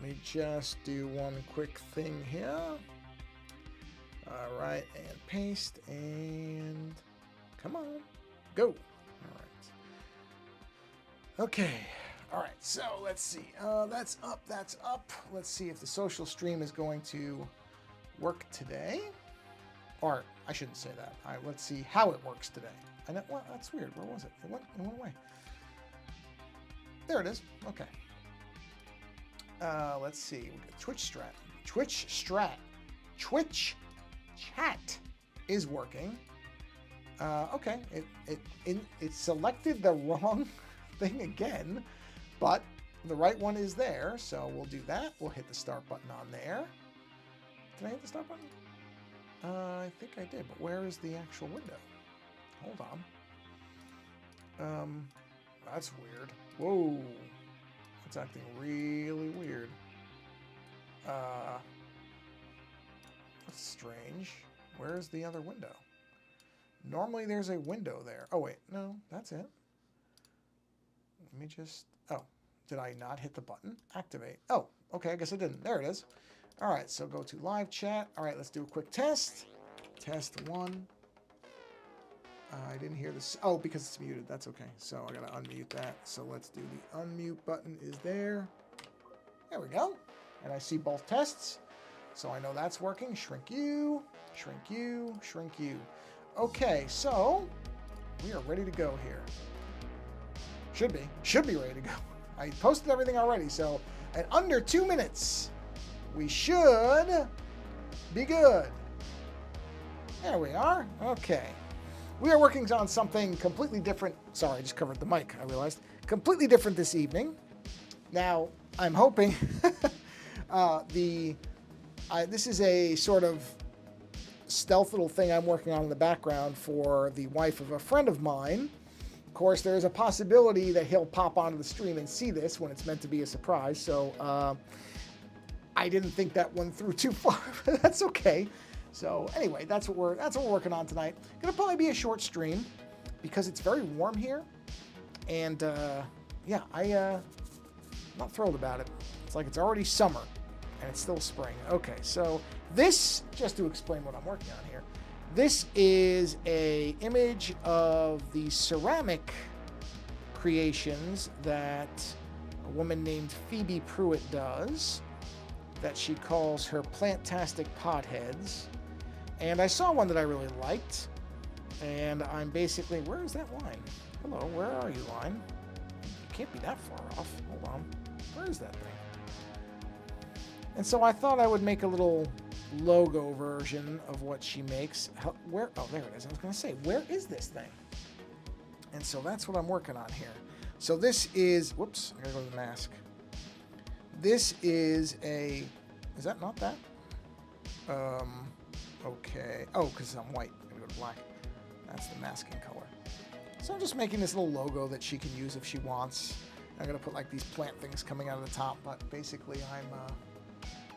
me just do one quick thing here. All right, and paste, and come on, go. All right. Okay. All right, so let's see. That's up, that's up. Let's see if the social stream is going to work today. Or, I shouldn't say that. All right, let's see how it works today. I know, well, that's weird. Where was it? It went away. There it is. Okay. Let's see. We got Twitch chat is working. Okay. It selected the wrong thing again, but the right one is there. So we'll do that. We'll hit the start button on there. Did I hit the start button? I think I did, but where is the actual window? Hold on. That's weird. Whoa. That's acting really weird. That's strange. Where's the other window? Normally there's a window there. Oh, wait. No, that's it. Let me just... Oh, did I not hit the button? Activate. Oh, okay. I guess I didn't. There it is. All right, so go to live chat. All right, let's do a quick test. Test 1. I didn't hear this. Oh, because it's muted. That's okay. So I got to unmute that. So let's do the unmute button is there. There we go. And I see both tests. So I know that's working. Shrink you, shrink you, shrink you. Okay, so we are ready to go here. Should be ready to go. I posted everything already. So in under 2 minutes, we should be good. There we are. Okay. We are working on something completely different. Sorry, I just covered the mic, I realized. Completely different this evening. Now, I'm hoping this is a sort of stealth little thing I'm working on in the background for the wife of a friend of mine. Of course, there is a possibility that he'll pop onto the stream and see this when it's meant to be a surprise. So I didn't think that one through too far, but that's okay. So anyway, that's what we're working on tonight. Gonna probably be a short stream because it's very warm here, and yeah, I'm not thrilled about it. It's like it's already summer and it's still spring. Okay, so this, just to explain what I'm working on here, this is a image of the ceramic creations that a woman named Phoebe Pruitt does, that she calls her Plantastic Potheads. And I saw one that I really liked, and I'm basically, where is that line? Hello, where are you, line? You can't be that far off. Hold on. Where is that thing? And so I thought I would make a little logo version of what she makes. Where? Oh, there it is. I was going to say, where is this thing? And so that's what I'm working on here. So this is, whoops, I got to go to the mask. This is a, is that not that? Okay. Oh, because I'm white. I'm going to go to black. That's the masking color. So I'm just making this little logo that she can use if she wants. I'm going to put like these plant things coming out of the top, but basically I'm,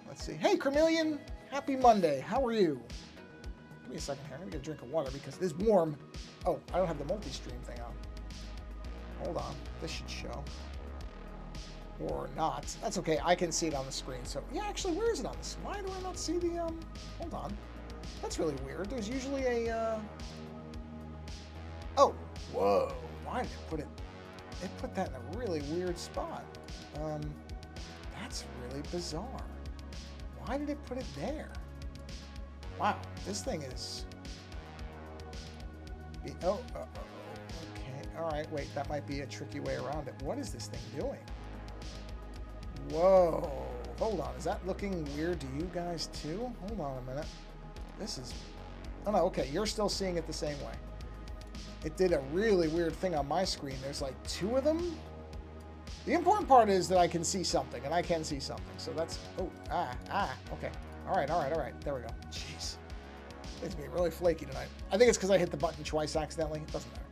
let's see. Hey, Carmelian! Happy Monday. How are you? Give me a second here. I'm going to get a drink of water because it is warm. Oh, I don't have the multi-stream thing on. Hold on. This should show. Or not. That's okay. I can see it on the screen. So, yeah, actually, where is it on this? Why do I not see the, hold on. That's really weird. There's usually a, oh, whoa. Why did it put it? It put that in a really weird spot. That's really bizarre. Why did it put it there? Wow, this thing is... Oh, okay. All right, wait, that might be a tricky way around it. What is this thing doing? Whoa. Hold on, is that looking weird to you guys too? Hold on a minute. This is... Oh no, okay, you're still seeing it the same way. It did a really weird thing on my screen. There's like 2 of them. The important part is that I can see something, and I can see something. So that's... Oh, okay. All right. There we go. Jeez. It's being really flaky tonight. I think it's because I hit the button twice accidentally. It doesn't matter.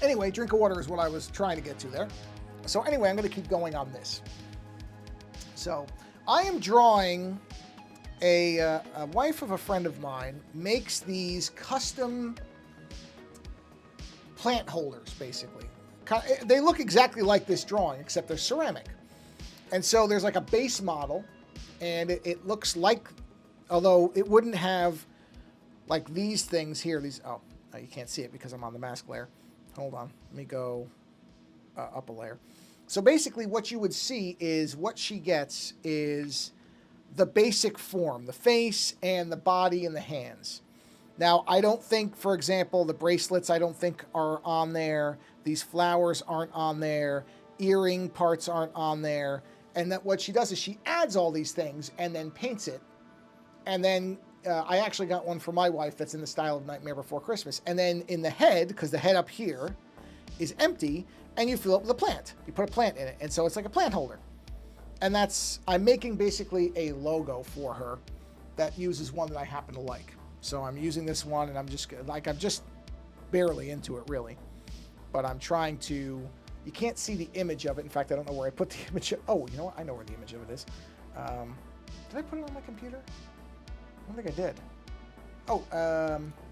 Anyway, drink of water is what I was trying to get to there. So anyway, I'm going to keep going on this. So I am drawing a wife of a friend of mine makes these custom plant holders, basically. they look exactly like this drawing, except they're ceramic. And so there's like a base model, and it looks like, although it wouldn't have like these things here. Oh, you can't see it because I'm on the mask layer. Hold on, let me go up a layer. So basically what you would see is what she gets is the basic form, the face and the body and the hands. Now, I don't think, for example, the bracelets I don't think are on there. These flowers aren't on there. Earring parts aren't on there. And that what she does is she adds all these things and then paints it. And then I actually got one for my wife that's in the style of Nightmare Before Christmas. And then in the head, because the head up here is empty, and you fill it with a plant. You put a plant in it, and so it's like a plant holder. And I'm making basically a logo for her that uses one that I happen to like. So I'm using this one, and I'm just barely into it, really. But I'm trying to, you can't see the image of it. In fact, I don't know where I put the image of, oh, you know what? I know where the image of it is. Did I put it on my computer? I don't think I did. Oh,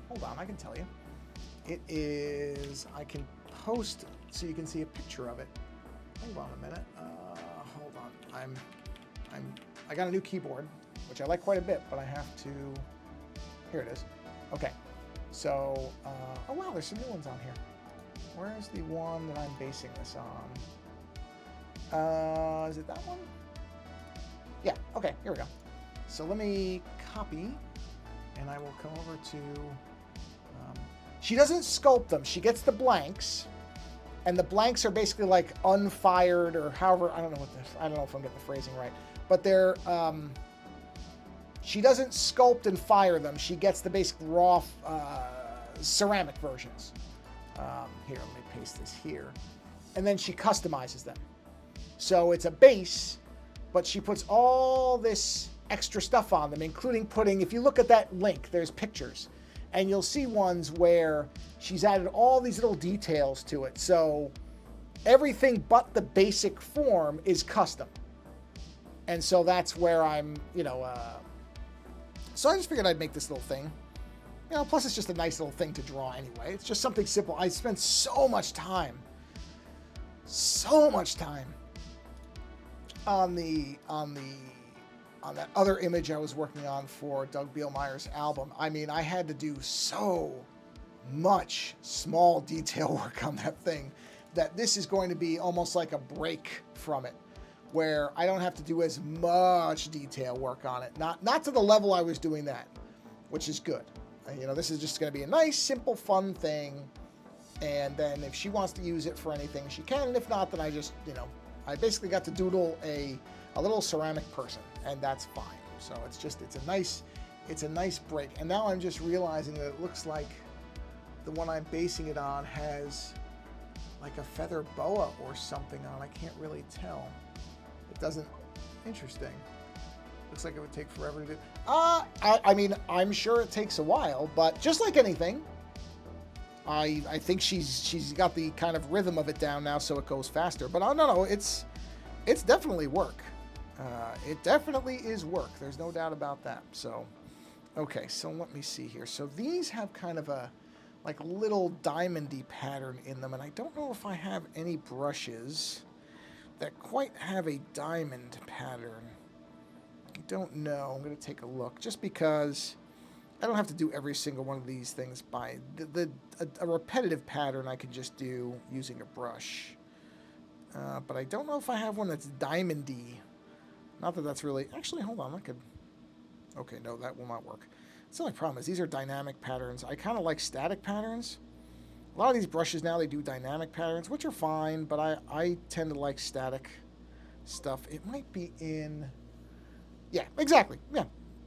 hold on, I can tell you. It is, I can post so you can see a picture of it. Hold on a minute. Hold on. I got a new keyboard, which I like quite a bit, but I have to. Here it is. Okay. So, oh wow, there's some new ones on here. Where's the one that I'm basing this on? Is it that one? Yeah. Okay. Here we go. So let me copy, and I will come over to. She doesn't sculpt them. She gets the blanks. And the blanks are basically like unfired, or however, I don't know if I'm getting the phrasing right, but they're, she doesn't sculpt and fire them. She gets the basic raw ceramic versions. Here, let me paste this here. And then she customizes them. So it's a base, but she puts all this extra stuff on them, including putting, if you look at that link, there's pictures. And you'll see ones where she's added all these little details to it. So everything but the basic form is custom. And so that's where I'm, so I just figured I'd make this little thing. Plus it's just a nice little thing to draw anyway. It's just something simple. I spent so much time on that other image I was working on for Doug Bielmeyer's album. I mean, I had to do so much small detail work on that thing that this is going to be almost like a break from it, where I don't have to do as much detail work on it. Not to the level I was doing that, which is good. This is just going to be a nice, simple, fun thing. And then if she wants to use it for anything, she can. And if not, then I just, I basically got to doodle a little ceramic person, and that's fine. So it's a nice break. And now I'm just realizing that it looks like the one I'm basing it on has like a feather boa or something on. I can't really tell. It doesn't. Interesting. Looks like it would take forever to do. I mean, I'm sure it takes a while, but just like anything, I think she's got the kind of rhythm of it down now, so it goes faster. But no, it's definitely work. It definitely is work. There's no doubt about that. So, okay, so let me see here. So these have kind of a like little diamondy pattern in them, and I don't know if I have any brushes that quite have a diamond pattern. I don't know. I'm going to take a look, just because I don't have to do every single one of these things by a repetitive pattern I can just do using a brush. But I don't know if I have one that's diamondy. Not that that's really... Actually, hold on. I could... Okay, no, that will not work. That's the only problem is these are dynamic patterns. I kind of like static patterns. A lot of these brushes now, they do dynamic patterns, which are fine, but I tend to like static stuff. It might be in... Yeah, exactly. Yeah.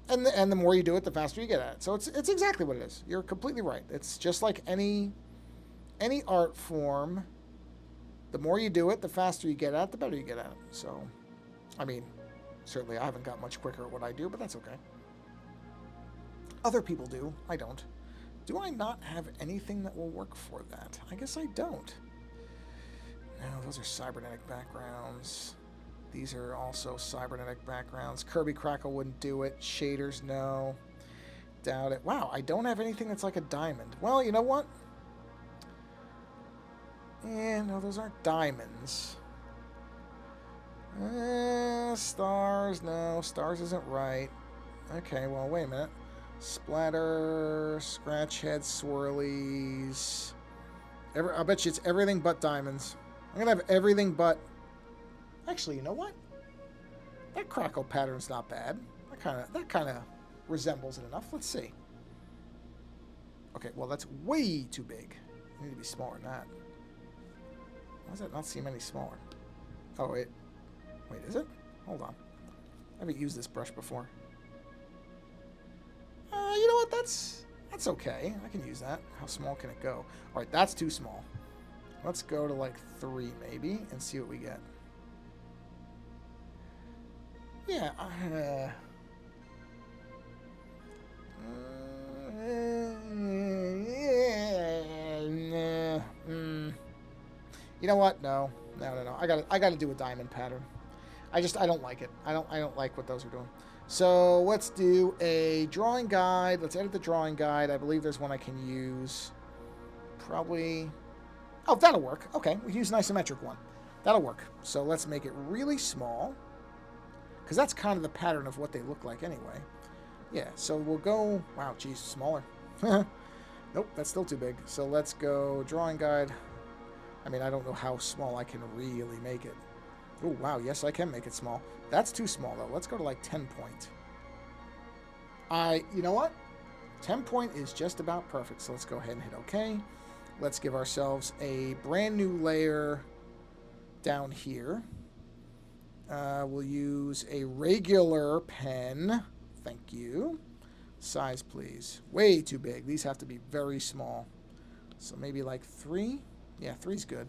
And the more you do it, the faster you get at it. So it's exactly what it is. You're completely right. It's just like any art form. The more you do it, the faster you get at it, the better you get at it. So, I mean, certainly I haven't got much quicker at what I do, but that's okay. Other people do. I don't. Do I not have anything that will work for that? I guess I don't. No, those are cybernetic backgrounds. These are also cybernetic backgrounds. Kirby Crackle wouldn't do it. Shaders, no. Doubt it. Wow, I don't have anything that's like a diamond. Well, you know what? Yeah, no, those aren't diamonds. Stars, no, stars isn't right. Okay, well, wait a minute. Splatter, scratch head, swirlies. I bet you it's everything but diamonds. I'm gonna have everything but. Actually, you know what? That crackle pattern's not bad. That kind of resembles it enough. Let's see. Okay, well that's way too big. I need to be smaller than that. Why does that not seem any smaller? Oh wait, is it? Hold on. I haven't used this brush before. You know what? That's okay. I can use that. How small can it go? All right, that's too small. Let's go to like 3 maybe and see what we get. Yeah. You know what? No. I gotta do a diamond pattern. I don't like it. I don't like what those are doing. So let's do a drawing guide. Let's edit the drawing guide. I believe there's one I can use. Probably. Oh, that'll work. Okay, we can use an isometric one. That'll work. So let's make it really small, because that's kind of the pattern of what they look like anyway. Yeah, so we'll go... Wow, geez, smaller. Nope, that's still too big. So let's go drawing guide. I mean, I don't know how small I can really make it. Oh, wow, yes, I can make it small. That's too small, though. Let's go to, like, 10 point. You know what? 10 point is just about perfect. So let's go ahead and hit OK. Let's give ourselves a brand new layer down here. We'll use a regular pen. Thank you. Size, please. Way too big. These have to be very small. So maybe like 3. Yeah, 3's good.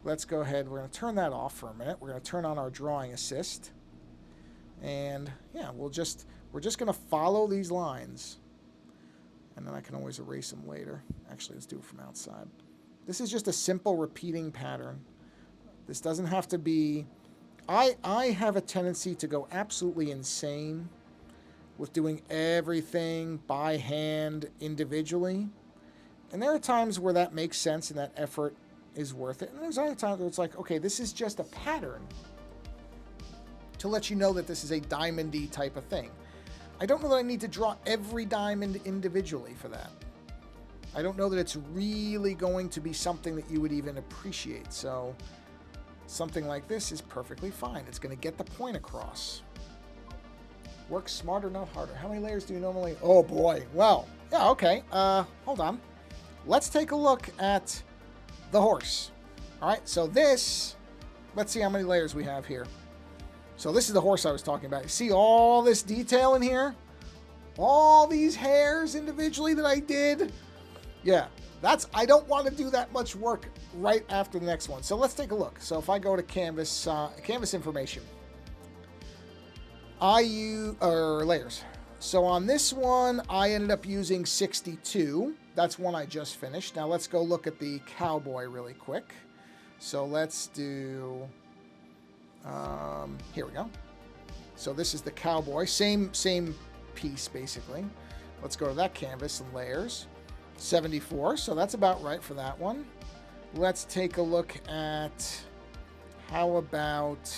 Let's go ahead. We're going to turn that off for a minute. We're going to turn on our drawing assist. And yeah, we're just going to follow these lines. And then I can always erase them later. Actually, let's do it from outside. This is just a simple repeating pattern. This doesn't have to be... I have a tendency to go absolutely insane with doing everything by hand individually. And there are times where that makes sense and that effort is worth it. And there's other times where it's like, okay, this is just a pattern to let you know that this is a diamond-y type of thing. I don't know that I need to draw every diamond individually for that. I don't know that it's really going to be something that you would even appreciate. So something like this is perfectly fine. It's going to get the point across. Work smarter, not harder. How many layers do you normally... Oh, boy. Well, yeah, okay. Hold on. Let's take a look at the horse. All right, so this... Let's see how many layers we have here. So this is the horse I was talking about. You see all this detail in here? All these hairs individually that I did? Yeah, I don't want to do that much work right after the next one. So let's take a look. So if I go to canvas, canvas information, I use layers. So on this one, I ended up using 62. That's one I just finished. Now let's go look at the cowboy really quick. So let's do, here we go. So this is the cowboy, same piece basically. Let's go to that canvas and layers. 74, so that's about right for that one. Let's take a look at, how about,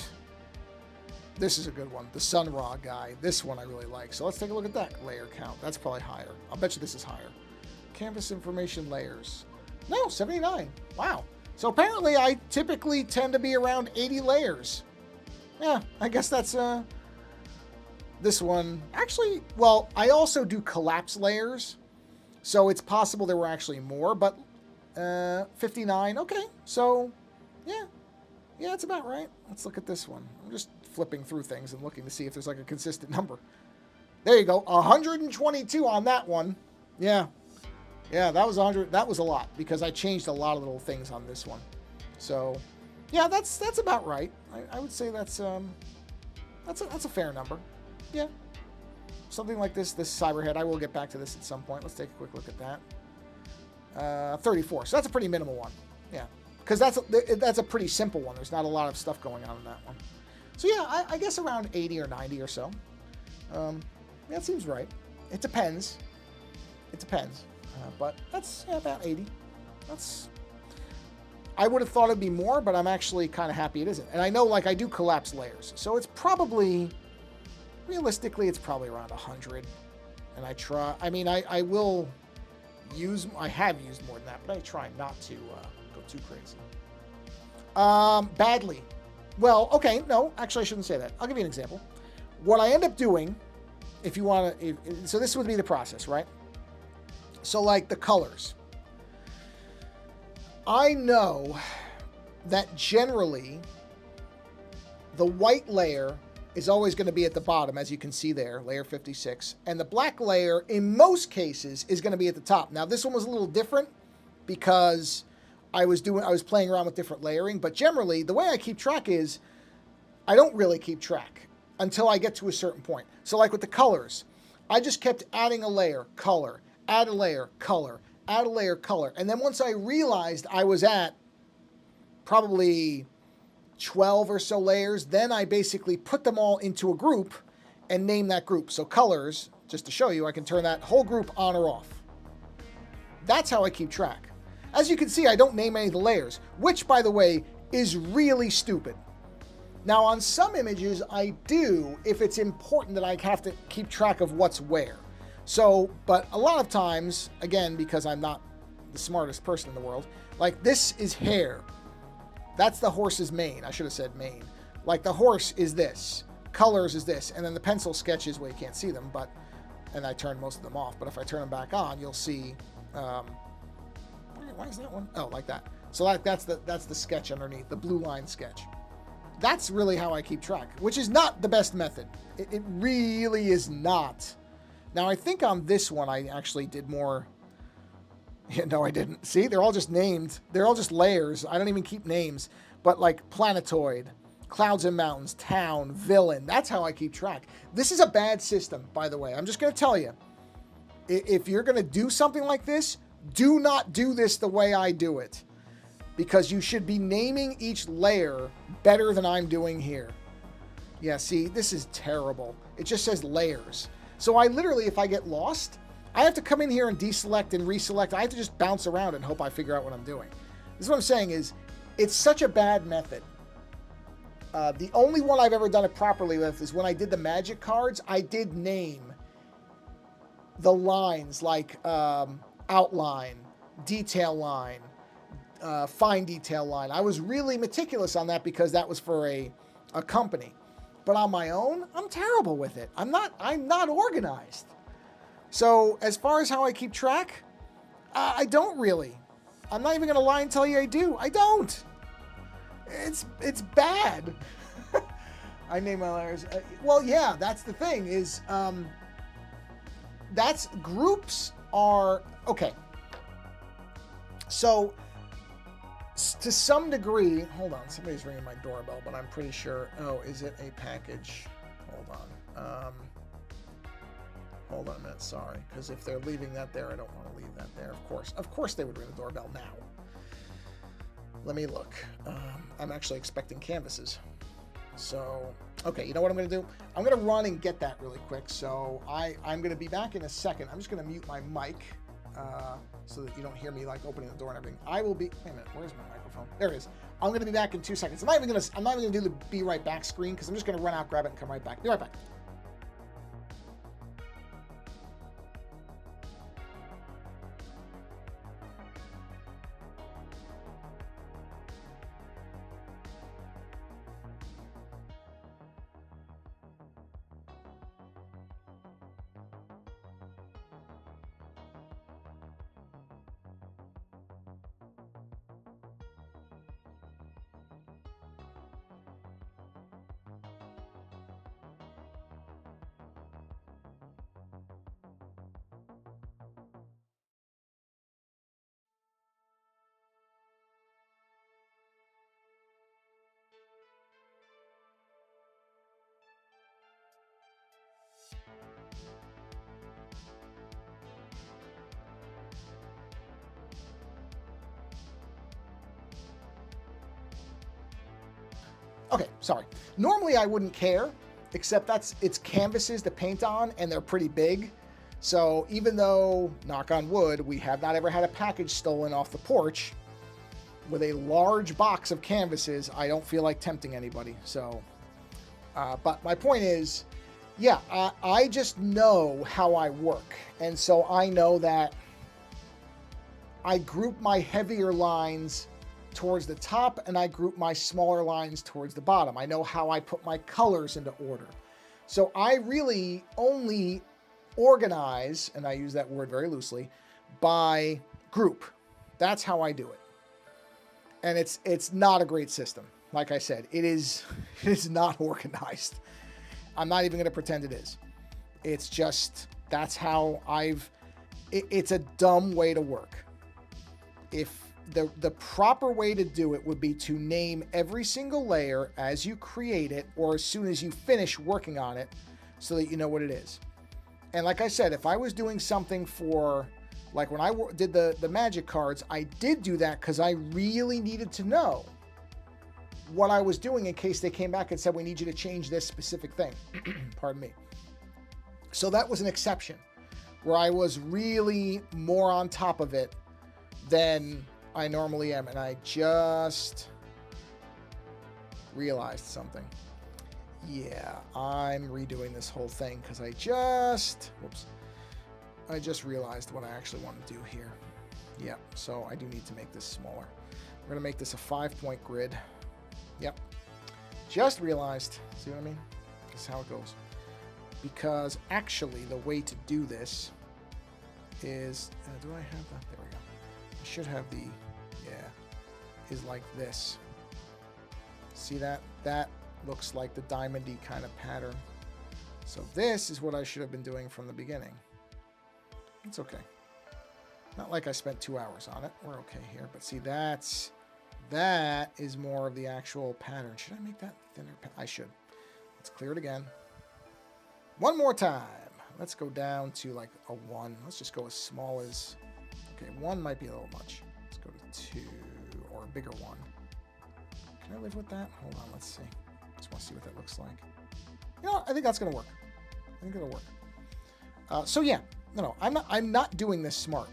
this is a good one, the Sun Ra guy. This one I really like. So let's take a look at that layer count. That's probably higher. I'll bet you this is higher. Canvas information layers. No, 79. Wow. So apparently I typically tend to be around 80 layers. Yeah, I guess that's this one. Actually, well, I also do collapse layers. So it's possible there were actually more, but 59. Okay, so yeah, it's about right. Let's look at this one. I'm just flipping through things and looking to see if there's like a consistent number. There you go, 122 on that one. Yeah, that was 100. That was a lot because I changed a lot of little things on this one. So yeah, that's about right. I would say that's a fair number. Yeah. Something like this cyberhead. I will get back to this at some point. Let's take a quick look at that. 34. So that's a pretty minimal one. Yeah, because that's a pretty simple one. There's not a lot of stuff going on in that one. So yeah, I guess around 80 or 90 or so. That seems right. It depends. But that's about 80. That's I would have thought it'd be more, but I'm actually kind of happy it isn't. And I know, like, I do collapse layers, so it's probably, realistically, it's probably around 100. And I try, I mean, I will use, I have used more than that, but I try not to go too crazy. Badly. Well, okay, no, actually I shouldn't say that. I'll give you an example. What I end up doing, if you want to, so this would be the process, right? So like the colors. I know that generally the white layer is always going to be at the bottom, as you can see there, layer 56. And the black layer, in most cases, is going to be at the top. Now, this one was a little different because I was playing around with different layering. But generally, the way I keep track is I don't really keep track until I get to a certain point. So like with the colors, I just kept adding a layer, color, add a layer, color, add a layer, color. And then once I realized I was at probably 12 or so layers, then I basically put them all into a group and name that group. So colors, just to show you, I can turn that whole group on or off. That's how I keep track. As you can see, I don't name any of the layers, which, by the way, is really stupid. Now, on some images, I do if it's important that I have to keep track of what's where. So, but a lot of times, again, because I'm not the smartest person in the world, like this is hair. That's the horse's mane. I should have said mane. Like the horse is this, colors is this, and then the pencil sketches, well, you can't see them, but, and I turned most of them off, but if I turn them back on, you'll see, why is that one? Oh, like that. So that's the sketch underneath, the blue line sketch. That's really how I keep track, which is not the best method. It really is not. Now, I think on this one, I actually did more. Yeah, no, I didn't. See, they're all just named. They're all just layers. I don't even keep names. But like planetoid, clouds and mountains, town, villain. That's how I keep track. This is a bad system, by the way. I'm just going to tell you. If you're going to do something like this, do not do this the way I do it. Because you should be naming each layer better than I'm doing here. Yeah, see, this is terrible. It just says layers. So I literally, if I get lost, I have to come in here and deselect and reselect. I have to just bounce around and hope I figure out what I'm doing. This is what I'm saying is, it's such a bad method. The only one I've ever done it properly with is when I did the magic cards, I did name the lines like outline, detail line, fine detail line. I was really meticulous on that because that was for a company. But on my own, I'm terrible with it. I'm not organized. So as far as how I keep track, I don't really. I'm not even going to lie and tell you I do. I don't. It's bad. I name my layers. Well, yeah, that's the thing is, that's groups are, okay. So to some degree, hold on, somebody's ringing my doorbell, but I'm pretty sure, oh, is it a package? Hold on. Hold on a minute, sorry, because if they're leaving that there, I don't want to leave that there, of course they would ring the doorbell now. Let me look. I'm actually expecting canvases. So, okay, you know what I'm going to do? I'm going to run and get that really quick, so I'm going to be back in a second. I'm just going to mute my mic so that you don't hear me like opening the door and everything. I will be, wait a minute, where's my microphone? There it is. I'm going to be back in 2 seconds. I'm not even going to do the be right back screen because I'm just going to run out, grab it, and come right back. Be right back. Okay, sorry. Normally I wouldn't care, except it's canvases to paint on, and they're pretty big. So even though, knock on wood, we have not ever had a package stolen off the porch, with a large box of canvases, I don't feel like tempting anybody. So, but my point is, yeah, I just know how I work. And so I know that I group my heavier lines towards the top and I group my smaller lines towards the bottom. I know how I put my colors into order. So I really only organize, and I use that word very loosely, by group. That's how I do it. And it's not a great system. Like I said, it is not organized. I'm not even going to pretend it is. It's just, that's how it's a dumb way to work. If the proper way to do it would be to name every single layer as you create it or as soon as you finish working on it so that you know what it is. And like I said, if I was doing something for, like when I did the magic cards, I did do that because I really needed to know what I was doing in case they came back and said, we need you to change this specific thing. Pardon me. So that was an exception where I was really more on top of it than I normally am. And I just realized something. Yeah, I'm redoing this whole thing because I just realized what I actually want to do here. Yeah, so I do need to make this smaller. We're going to make this a 5-point grid. Yep. Just realized. See what I mean? This is how it goes. Because actually the way to do this is, do I have that? There we go. I should have the, is like this. See that? That looks like the diamond-y kind of pattern. So this is what I should have been doing from the beginning. It's okay. Not like I spent 2 hours on it. We're okay here. But see, that is more of the actual pattern. Should I make that thinner? I should. Let's clear it again. One more time. Let's go down to like a 1. Let's just go as small as... Okay, 1 might be a little much. Let's go to 2 or a bigger 1. Can I live with that? Hold on, let's see. Just want to see what that looks like. You know what? I think that's going to work. I think it'll work. So yeah, no, I'm not doing this smart.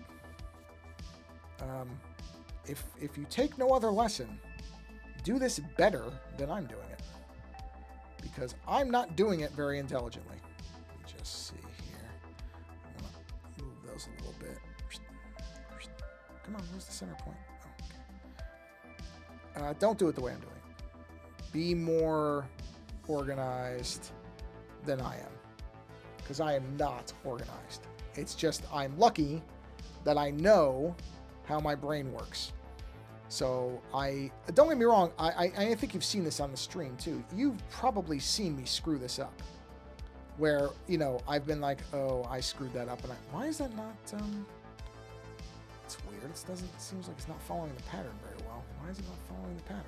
If you take no other lesson, do this better than I'm doing it. Because I'm not doing it very intelligently. Let me just see here. I'm going to move those a little bit. Come on, where's the center point? Oh, okay. Don't do it the way I'm doing it. Be more organized than I am. Because I am not organized. It's just I'm lucky that I know how my brain works. So don't get me wrong, I think you've seen this on the stream too. You've probably seen me screw this up. Where, you know, I've been like, oh, I screwed that up. And why is that not, it's weird. It seems like it's not following the pattern very well. Why is it not following the pattern?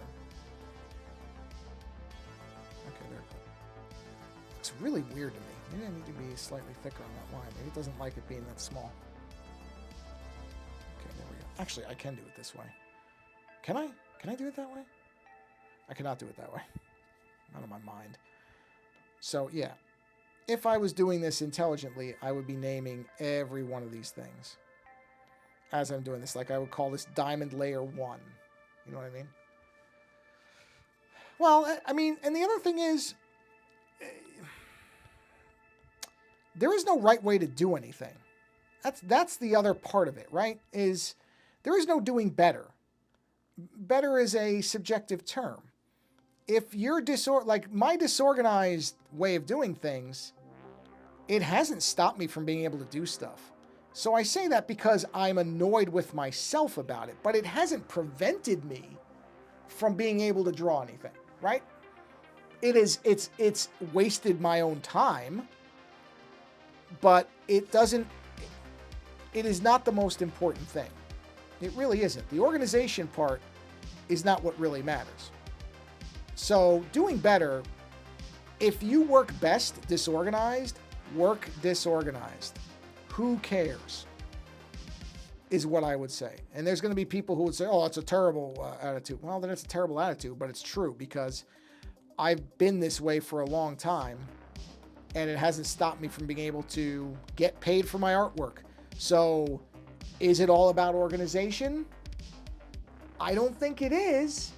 Okay, there it goes. Looks really weird to me. Maybe I need to be slightly thicker on that line. Maybe it doesn't like it being that small. Okay, there we go. Actually, I can do it this way. Can I? Can I do it that way? I cannot do it that way. Not in my mind. So, yeah. If I was doing this intelligently, I would be naming every one of these things. As I'm doing this. Like, I would call this Diamond Layer 1. You know what I mean? Well, I mean, and the other thing is, there is no right way to do anything. That's the other part of it, right? Is there is no doing better. Better is a subjective term. If you're like my disorganized way of doing things, it hasn't stopped me from being able to do stuff. So I say that because I'm annoyed with myself about it, but it hasn't prevented me from being able to draw anything, right? It's wasted my own time, but it is not the most important thing. It really isn't. The organization part is not what really matters. So doing better, if you work best disorganized, work disorganized. Who cares? Is what I would say. And there's going to be people who would say, oh, that's a terrible attitude. Well, then it's a terrible attitude, but it's true because I've been this way for a long time and it hasn't stopped me from being able to get paid for my artwork. So is it all about organization? I don't think it is.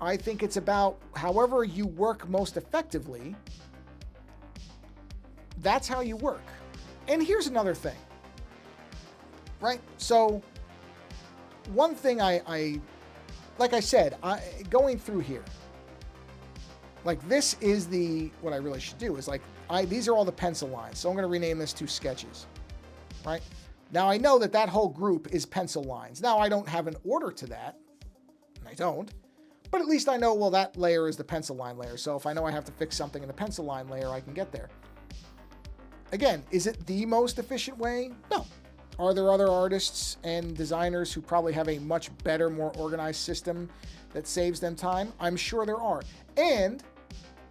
I think it's about however you work most effectively. That's how you work. And here's another thing, right? So one thing like I said, going through here, like this is what I really should do is like, these are all the pencil lines. So I'm going to rename this to sketches, right? Now I know that whole group is pencil lines. Now I don't have an order to that. I don't. But at least I know, well, that layer is the pencil line layer. So if I know I have to fix something in the pencil line layer, I can get there. Again, is it the most efficient way? No. Are there other artists and designers who probably have a much better, more organized system that saves them time? I'm sure there are. And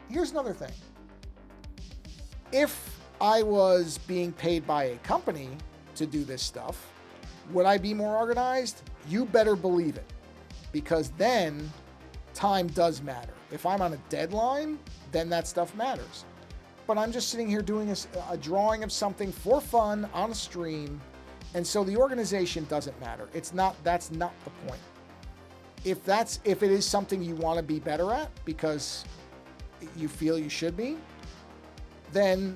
here's another thing. If I was being paid by a company to do this stuff, would I be more organized? You better believe it. Because then time does matter. If I'm on a deadline, then that stuff matters. But I'm just sitting here doing a drawing of something for fun on a stream, and so the organization doesn't matter. That's not the point. If it is something you want to be better at because you feel you should be, then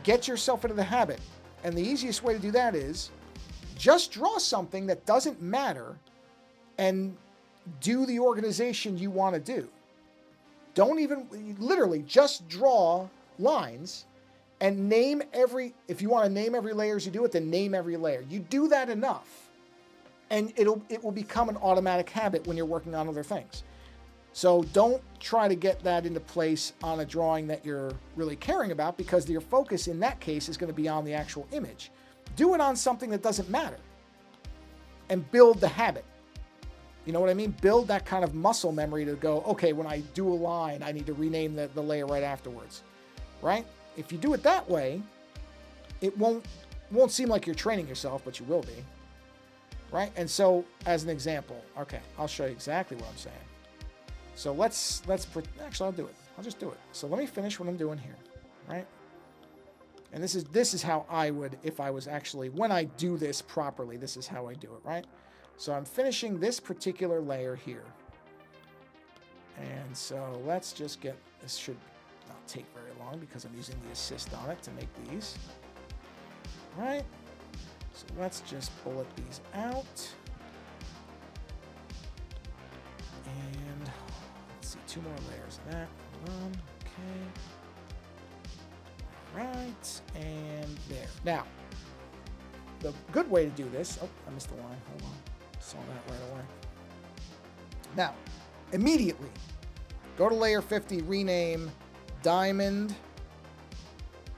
get yourself into the habit. And the easiest way to do that is just draw something that doesn't matter and do the organization you want to do. Don't even, literally, just draw lines and name if you want to name every layer as you do it, then name every layer. You do that enough, and it will become an automatic habit when you're working on other things. So don't try to get that into place on a drawing that you're really caring about, because your focus in that case is going to be on the actual image. Do it on something that doesn't matter and build the habit. You know what I mean? Build that kind of muscle memory to go, okay, when I do a line, I need to rename the layer right afterwards. Right? If you do it that way, it won't seem like you're training yourself, but you will be. Right? And so, as an example, okay, I'll show you exactly what I'm saying. So actually, I'll do it. I'll just do it. So let me finish what I'm doing here. Right? And this is how I would, if I was actually, when I do this properly, this is how I do it, right? So I'm finishing this particular layer here. And so let's just get, this should not take very long because I'm using the assist on it to make these. Right? So let's just bullet these out. And let's see, 2 more layers of that. Hold on. Okay. Right. And there. Now, the good way to do this, oh, I missed the line. Hold on. Saw that right away. Now, immediately, go to layer 50, rename diamond.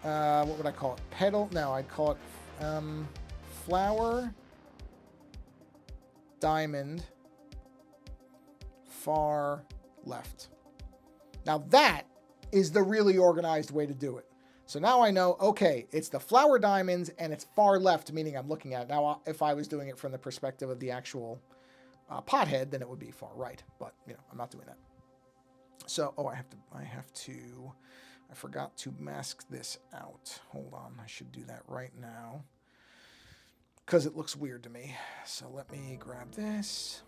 What would I call it? Petal? No, I'd call it flower diamond far left. Now that is the really organized way to do it. So now I know, okay, it's the flower diamonds and it's far left, meaning I'm looking at it. Now, if I was doing it from the perspective of the actual pothead, then it would be far right. But, I'm not doing that. So, I forgot to mask this out. Hold on, I should do that right now, because it looks weird to me. So let me grab this,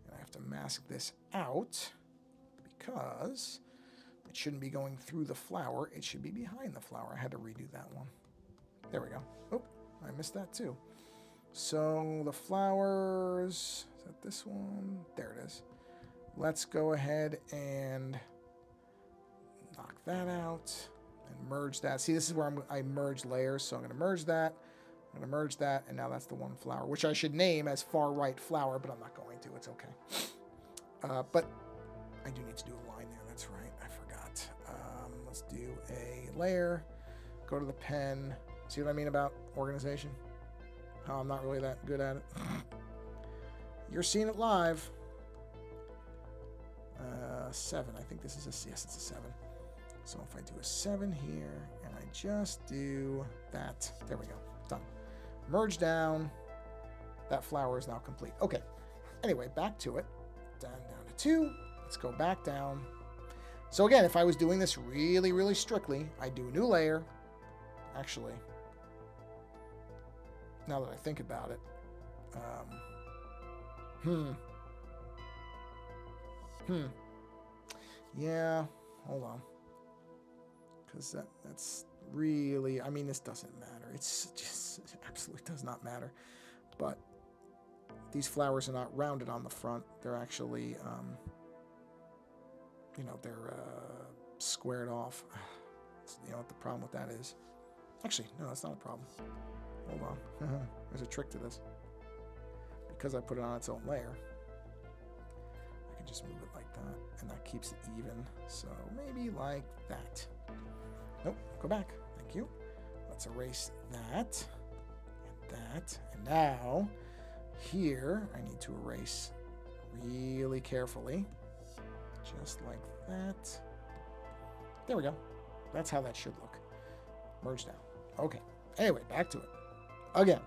and I have to mask this out, because it shouldn't be going through the flower. It should be behind the flower. I had to redo that one. There we go. Oh, I missed that too. So the flowers, is that this one? There it is. Let's go ahead and knock that out and merge that. See, this is where I merge layers. So I'm going to merge that. I'm going to merge that. And now that's the one flower, which I should name as far right flower, but I'm not going to. It's okay. But I do need to do a line there. That's right. I forgot. Let's do a layer. Go to the pen. See what I mean about organization? How I'm not really that good at it. You're seeing it live. 7. I think this is yes, it's a 7. So if I do a 7 here, and I just do that, there we go, done. Merge down. That flower is now complete. Okay. Anyway, back to it. Down to 2. Let's go back down. So again, if I was doing this really, really strictly, I'd do a new layer. Actually, now that I think about it, Yeah, hold on. Because that's really, I mean, this doesn't matter. It's just, it absolutely does not matter. But these flowers are not rounded on the front. They're actually, you know, they're squared off. You know what the problem with that is? Actually, no, that's not a problem. Hold on. There's a trick to this. Because I put it on its own layer, I can just move it like that, and that keeps it even. So maybe like that. Nope, go back. Thank you. Let's erase that, and that. And now, here, I need to erase really carefully. Just like that. There we go. That's how that should look. Merge down. Okay. Anyway, back to it. Again.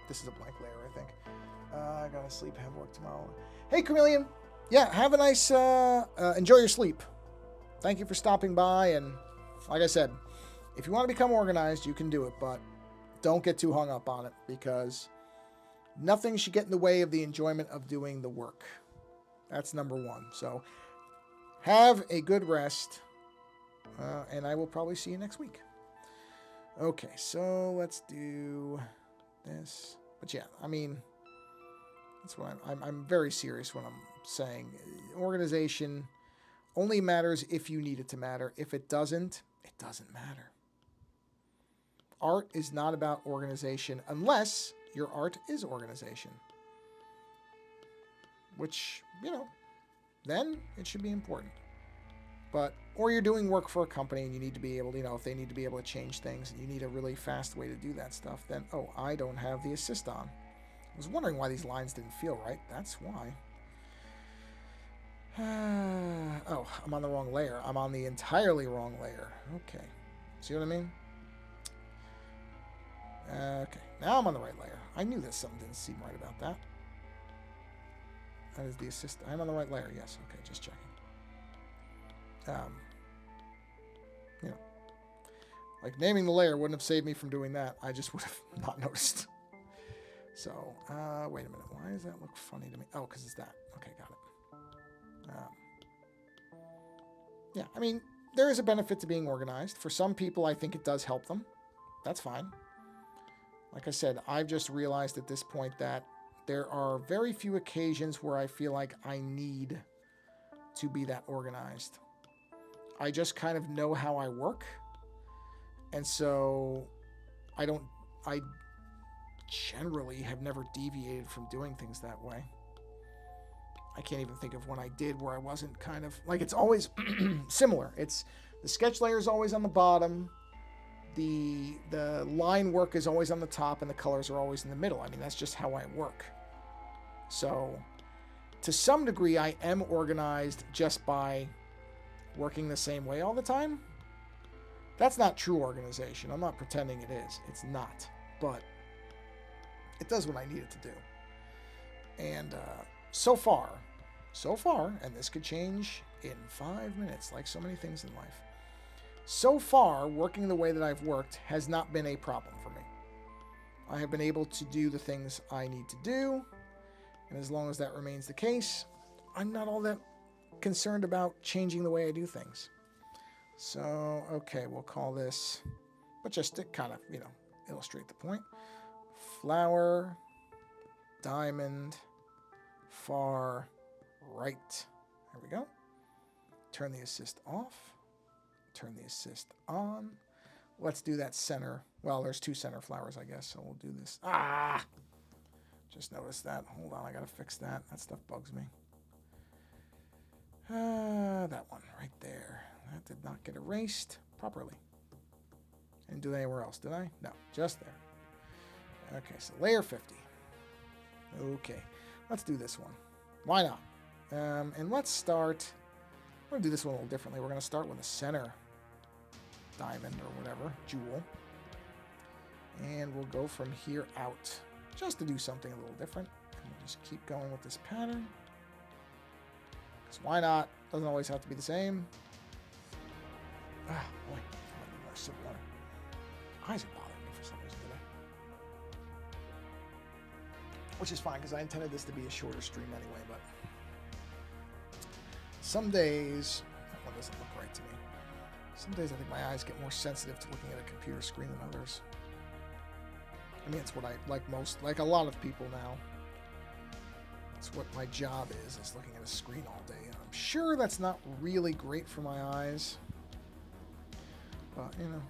This is a blank layer, I think. I gotta sleep, have work tomorrow. Hey, Chameleon. Yeah, have a nice, enjoy your sleep. Thank you for stopping by, and like I said, if you want to become organized, you can do it, but don't get too hung up on it, because nothing should get in the way of the enjoyment of doing the work. That's number one. So have a good rest, and I will probably see you next week. Okay, so let's do this. But yeah, I mean, that's what I'm very serious when I'm saying organization only matters if you need it to matter. If it doesn't matter. Art is not about organization unless your art is organization. Which, you know, then it should be important. But, or you're doing work for a company and you need to be able to, you know, if they need to be able to change things and you need a really fast way to do that stuff, then, oh, I don't have the assist on. I was wondering why these lines didn't feel right. That's why. Oh, I'm on the wrong layer. I'm on the entirely wrong layer. Okay. See what I mean? Okay. Now I'm on the right layer. I knew that something didn't seem right about that. That is the assist. I'm on the right layer. Yes. Okay. Just checking. You know, like naming the layer wouldn't have saved me from doing that. I just would have not noticed. So, wait a minute. Why does that look funny to me? Oh, because it's that. Okay, got it. Yeah, I mean, there is a benefit to being organized. For some people, I think it does help them. That's fine. Like I said, I've just realized at this point that there are very few occasions where I feel like I need to be that organized. I just kind of know how I work. And so I generally have never deviated from doing things that way. I can't even think of when I did where I wasn't kind of, like, it's always similar. It's the sketch layer is always on the bottom. The line work is always on the top and the colors are always in the middle. I mean, that's just how I work. So to some degree, I am organized just by working the same way all the time. That's not true organization. I'm not pretending it is. It's not. But it does what I need it to do. And so far, and this could change in 5 minutes, like so many things in life. So far, working the way that I've worked has not been a problem for me. I have been able to do the things I need to do. And as long as that remains the case, I'm not all that concerned about changing the way I do things. So, okay, we'll call this, but just to kind of, you know, illustrate the point. Flower, diamond, far right. There we go. Turn the assist off. Turn the assist on. Let's do that center. Well, there's two center flowers, I guess, so we'll do this. Ah! Just noticed that. Hold on, I gotta fix that. That stuff bugs me. That one right there. That did not get erased properly. I didn't do that anywhere else, did I? No, just there. Okay, so layer 50. Okay, let's do this one. Why not? And let's start. We're going to do this one a little differently. We're going to start with a center diamond or whatever, jewel. And we'll go from here out just to do something a little different. And we'll just keep going with this pattern. Because why not? Doesn't always have to be the same. Ah, boy. I need more sip water. Eyes are bothering me for some reason which is fine because I intended this to be a shorter stream anyway, but some days, well, doesn't look right to me. Some days I think my eyes get more sensitive to looking at a computer screen than others. I mean, it's what I like most, like a lot of people now. It's what my job is looking at a screen all day. And I'm sure that's not really great for my eyes. But, you know,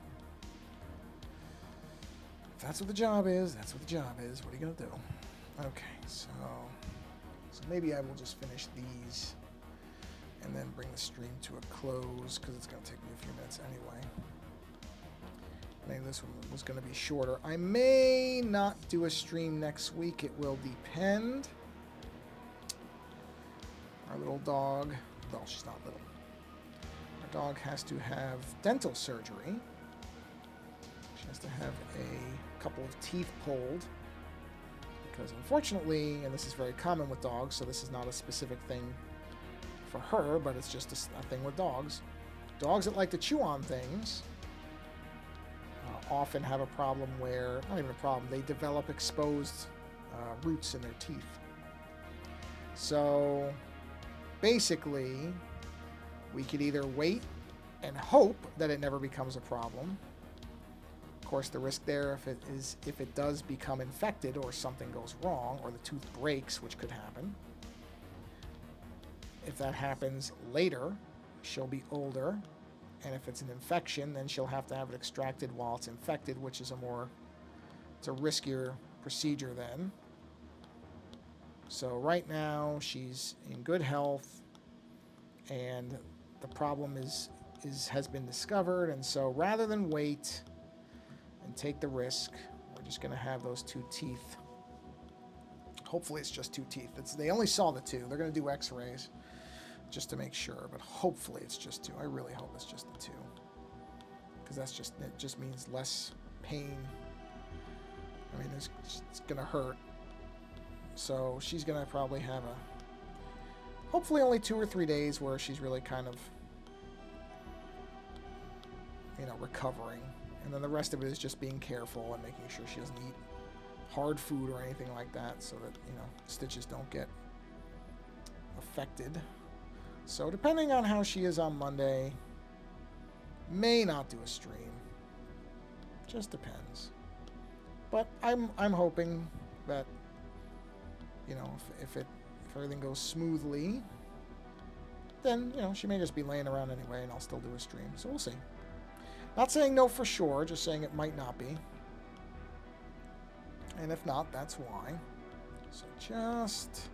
if that's what the job is, that's what the job is. What are you going to do? Okay, so maybe I will just finish these and then bring the stream to a close because it's going to take me a few minutes anyway. Maybe this one was going to be shorter. I may not do a stream next week. It will depend. Our little dog, well, she's not little. Our dog has to have dental surgery. She has to have a couple of teeth pulled. Because unfortunately, and this is very common with dogs, so this is not a specific thing for her, but it's just a thing with dogs. Dogs that like to chew on things often have a problem where, not even a problem, they develop exposed roots in their teeth. So basically, we could either wait and hope that it never becomes a problem. Of course, the risk there if it does become infected or something goes wrong or the tooth breaks, which could happen. If that happens later, she'll be older, and if it's an infection, then she'll have to have it extracted while it's infected, which is it's a riskier procedure then. So right now she's in good health, and the problem has been discovered, and so rather than wait and take the risk, we're just going to have those 2 teeth. Hopefully it's just 2 teeth. They only saw the 2. They're going to do x-rays just to make sure, but hopefully it's just 2. I really hope it's just the 2, because it just means less pain. I mean, it's going to hurt. So she's going to probably have hopefully only 2 or 3 days where she's really kind of, recovering. And then the rest of it is just being careful and making sure she doesn't eat hard food or anything like that so that, stitches don't get affected. So depending on how she is on Monday, may not do a stream. Just depends. But I'm hoping that, if everything goes smoothly, then, she may just be laying around anyway and I'll still do a stream. So we'll see. Not saying no for sure, just saying it might not be. And if not, that's why. So just...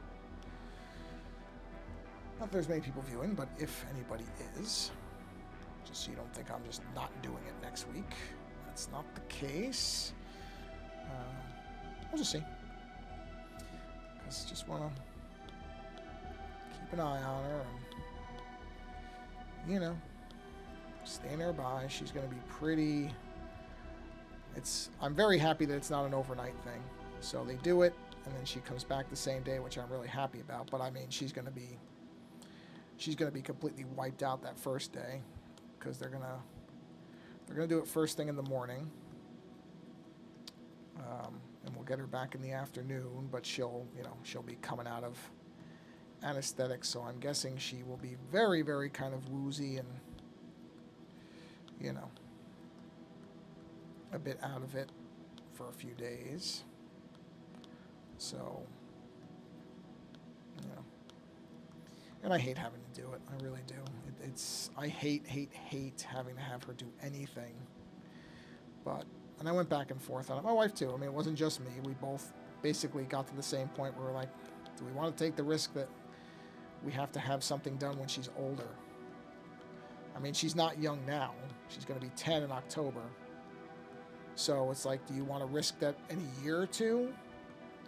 Not that there's many people viewing, but if anybody is, just so you don't think I'm just not doing it next week, that's not the case. We'll just see. Because just want to keep an eye on her and, stay nearby. She's going to be pretty... I'm very happy that it's not an overnight thing. So they do it, and then she comes back the same day, which I'm really happy about. But I mean, she's going to be completely wiped out that first day, because they're gonna do it first thing in the morning, and we'll get her back in the afternoon. But she'll be coming out of anesthetic, so I'm guessing she will be very, very kind of woozy and a bit out of it for a few days. So, and I hate having to do it. I really do. I hate having to have her do anything. And I went back and forth on it. My wife too. I mean, it wasn't just me. We both basically got to the same point where we're like, do we want to take the risk that we have to have something done when she's older? I mean, she's not young now. She's going to be 10 in October. So it's like, do you want to risk that in a year or two?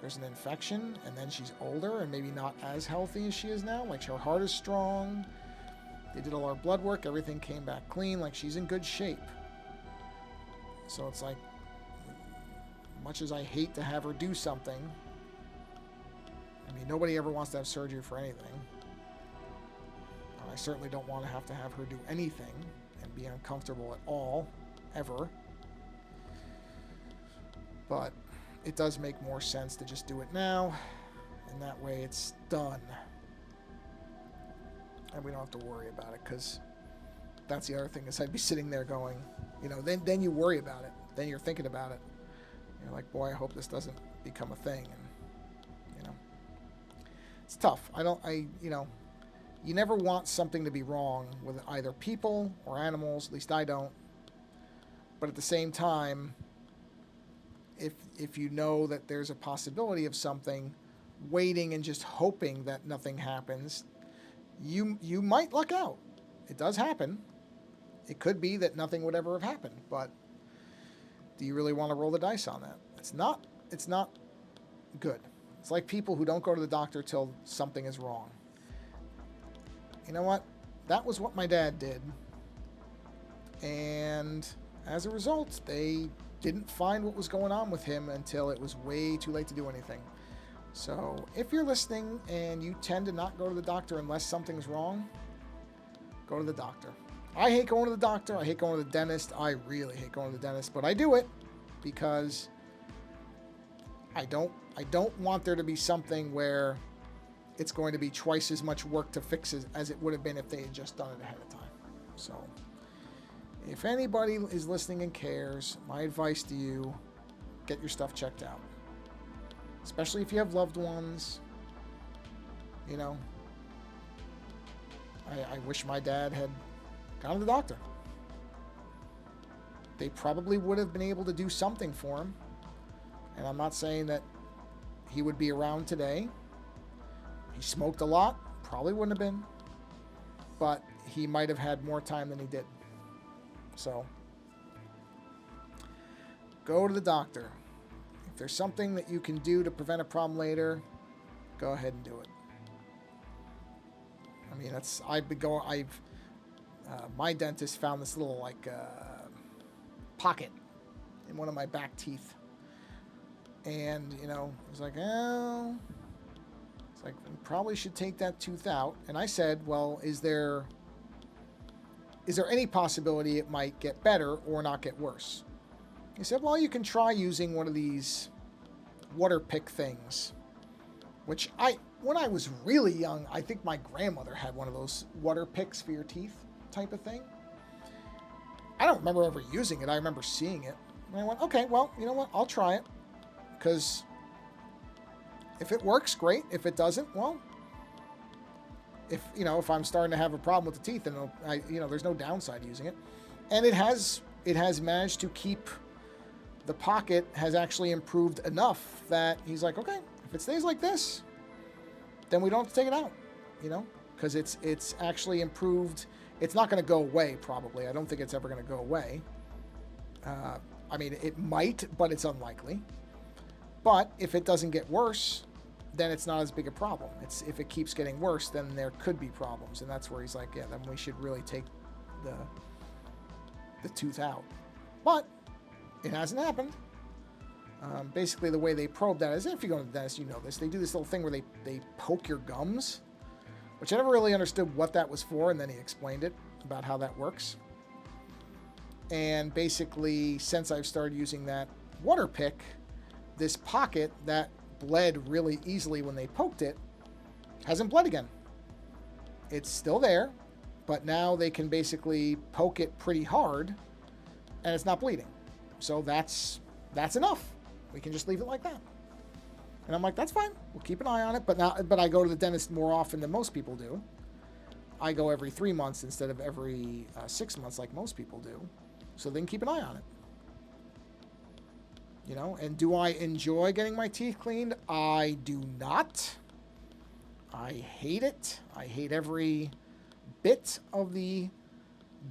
There's an infection, and then she's older and maybe not as healthy as she is now. Like, her heart is strong. They did all our blood work. Everything came back clean. Like, she's in good shape. So it's like, much as I hate to have her do something, I mean, nobody ever wants to have surgery for anything. And I certainly don't want to have her do anything and be uncomfortable at all, ever. But it does make more sense to just do it now, and that way it's done. And we don't have to worry about it, because that's the other thing, is I'd be sitting there going, you know, then you worry about it. Then you're thinking about it. You're like, boy, I hope this doesn't become a thing. And, you know, it's tough. You know, you never want something to be wrong with either people or animals. At least I don't. But at the same time, if you know that there's a possibility of something, waiting and just hoping that nothing happens, you might luck out. It does happen. It could be that nothing would ever have happened, but do you really want to roll the dice on that? It's not good. It's like people who don't go to the doctor till something is wrong. You know what? That was what my dad did. And as a result, they didn't find what was going on with him until it was way too late to do anything. So if you're listening and you tend to not go to the doctor unless something's wrong, go to the doctor. I hate going to the doctor. I hate going to the dentist. I really hate going to the dentist, but I do it because I don't want there to be something where it's going to be twice as much work to fix as it would have been if they had just done it ahead of time. So if anybody is listening and cares, my advice to you, get your stuff checked out. Especially if you have loved ones. You know, I wish my dad had gone to the doctor. They probably would have been able to do something for him. And I'm not saying that he would be around today. He smoked a lot. Probably wouldn't have been. But he might have had more time than he did. So, go to the doctor. If there's something that you can do to prevent a problem later, go ahead and do it. I mean, my dentist found this little pocket in one of my back teeth, and you know, it was like, oh, it's like we probably should take that tooth out. And I said, well, is there any possibility it might get better or not get worse? He said, well, you can try using one of these water pick things, which when I was really young, I think my grandmother had one of those water picks for your teeth type of thing. I don't remember ever using it. I remember seeing it. And I went, okay, well, you know what? I'll try it. Because if it works, great. If it doesn't, well, if I'm starting to have a problem with the teeth, then there's no downside to using it. And it has managed to keep, the pocket has actually improved enough that he's like, okay, if it stays like this, then we don't have to take it out, because it's actually improved. It's not going to go away, probably. I don't think it's ever going to go away. I mean, it might, but it's unlikely. But if it doesn't get worse, then it's not as big a problem. If it keeps getting worse, then there could be problems. And that's where he's like, yeah, then we should really take the tooth out. But it hasn't happened. Basically, the way they probe that is, if you go to the dentist, you know this. They do this little thing where they poke your gums, which I never really understood what that was for, and then he explained it about how that works. And basically, since I've started using that water pick, this pocket that bled really easily when they poked it hasn't bled again. It's still there, but now they can basically poke it pretty hard, and it's not bleeding. So that's enough. We can just leave it like that. And I'm like, that's fine. We'll keep an eye on it. But I go to the dentist more often than most people do. I go every 3 months instead of every 6 months like most people do. So they can keep an eye on it. And do I enjoy getting my teeth cleaned? I do not. I hate it. I hate every bit of the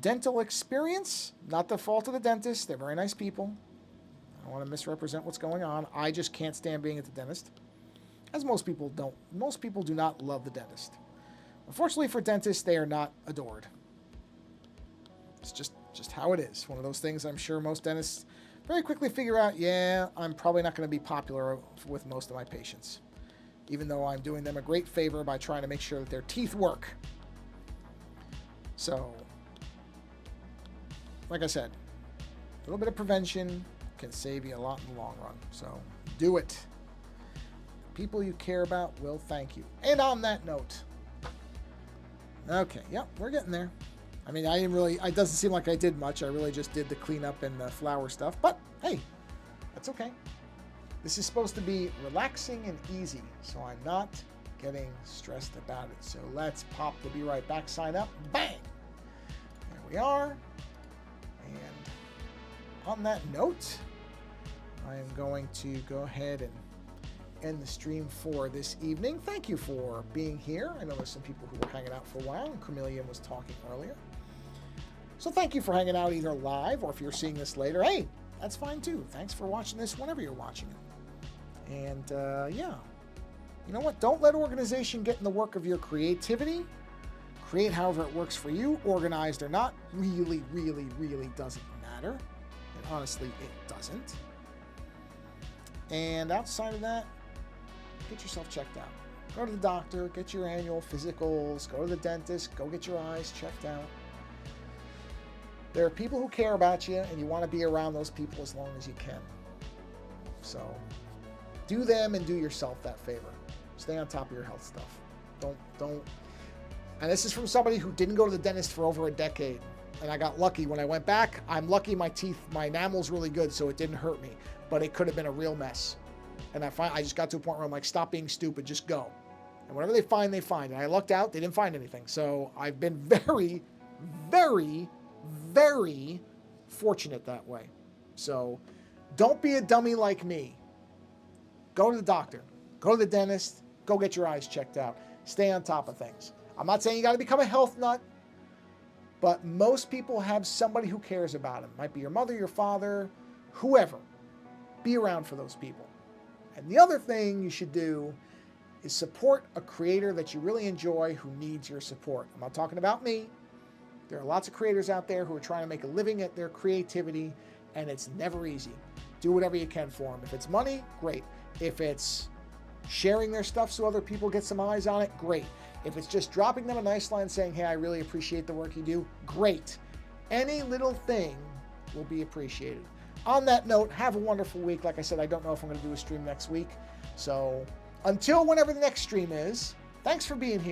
dental experience. Not the fault of the dentist. They're very nice people. I don't want to misrepresent what's going on. I just can't stand being at the dentist. As most people don't. Most people do not love the dentist. Unfortunately for dentists, they are not adored. It's just how it is. One of those things I'm sure most dentists very quickly figure out, yeah, I'm probably not going to be popular with most of my patients. Even though I'm doing them a great favor by trying to make sure that their teeth work. So, like I said, a little bit of prevention can save you a lot in the long run. So Do it. People you care about will thank you. And on that note, okay, yep, we're getting there. I mean, it doesn't seem like I did much. I really just did the cleanup and the flower stuff. But, hey, that's okay. This is supposed to be relaxing and easy, so I'm not getting stressed about it. So let's pop the Be Right Back sign up. Bang! There we are. And on that note, I am going to go ahead and end the stream for this evening. Thank you for being here. I know there's some people who were hanging out for a while, and Chameleon was talking earlier. So thank you for hanging out either live or if you're seeing this later. Hey, that's fine too. Thanks for watching this whenever you're watching it. And yeah, you know what? Don't let organization get in the work of your creativity. Create however it works for you, organized or not. Really, really, really doesn't matter. And honestly, it doesn't. And outside of that, get yourself checked out. Go to the doctor, get your annual physicals, go to the dentist, go get your eyes checked out. There are people who care about you, and you want to be around those people as long as you can. So do them and do yourself that favor. Stay on top of your health stuff. Don't. And this is from somebody who didn't go to the dentist for over a decade. And I got lucky when I went back. I'm lucky my enamel's really good, so it didn't hurt me. But it could have been a real mess. And I just got to a point where I'm like, stop being stupid, just go. And whatever they find, they find. And I lucked out, they didn't find anything. So I've been very, very, very fortunate that way. So don't be a dummy like me. Go to the doctor. Go to the dentist. Go get your eyes checked out. Stay on top of things. I'm not saying you got to become a health nut, but most people have somebody who cares about them. Might be your mother, your father, whoever. Be around for those people. And the other thing you should do is support a creator that you really enjoy who needs your support. I'm not talking about me. There are lots of creators out there who are trying to make a living at their creativity, and it's never easy. Do whatever you can for them. If it's money, great. If it's sharing their stuff so other people get some eyes on it, great. If it's just dropping them a nice line saying, hey, I really appreciate the work you do, great. Any little thing will be appreciated. On that note, have a wonderful week. Like I said, I don't know if I'm going to do a stream next week. So until whenever the next stream is, thanks for being here.